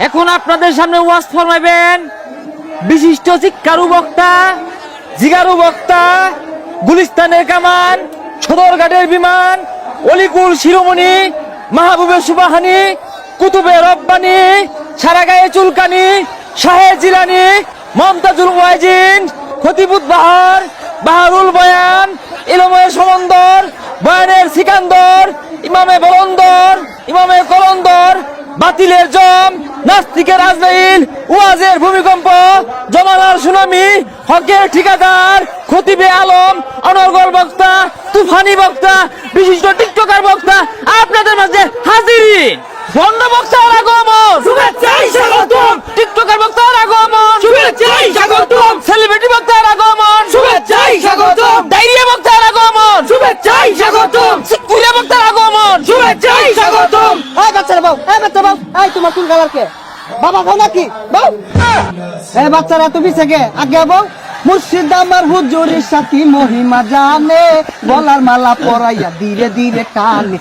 এখন আপনাদের সামনে ওয়াজ ফরমাইবেন বিশিষ্ট শিক্ষারু বক্তা, জিগারু বক্তা, গুলিস্তানের কামান, সদরঘাটের বিমান, অলিকুল শিরোমণি, মাহবুবে সুবাহানি, কুতুবে রব্বানি, সারা গায়ে চুলকানি, শাহে জিলানি, মমতাজুল ওয়াজিন, খতিবুত বাহার, বাহারুল বয়ান, ইলমে সমন্দর, বয়ানের সিকান্দর, ইমামে বলন্দর, ইমামে কলন্দর, বাতিলের জম, নাস্তিকের আজরাইল, ওয়াজের ভূমিকম্প, জমানার সুনামি, হকের ঠিকাদার, খতিবে আলম, অনর্গল বক্তা, তুফানি বক্তা, বিশিষ্ট টিকটকার বক্তা আপনাদের মাঝে হাজিরিন। বন্ধ বক্তার আগমন, শুভেচ্ছাই স্বাগতম। টিকটকার বক্তার আগমন, শুভেচ্ছাই স্বাগতম। সেলিব্রিটি বক্তার আগমন, শুভেচ্ছাই স্বাগতম। ডায়রিয়া বক্তার আগমন, শুভেচ্ছাই স্বাগতম। কুইরা বক্তার আগমন, শুভেচ্ছাই স্বাগতম। এই বাচ্চারা বাউ, এই বাচ্চা বাউ, এই তোমার কোন কালার কে? বাবা বাউ নাকি? বাউ। এই বাচ্চারা তুমি থেকে আগে বাউ। মুর্শিদ আমার হুজুরের সাথী মহিমা জানে, গলার মালা পরাইয়া ধীরে ধীরে কানে।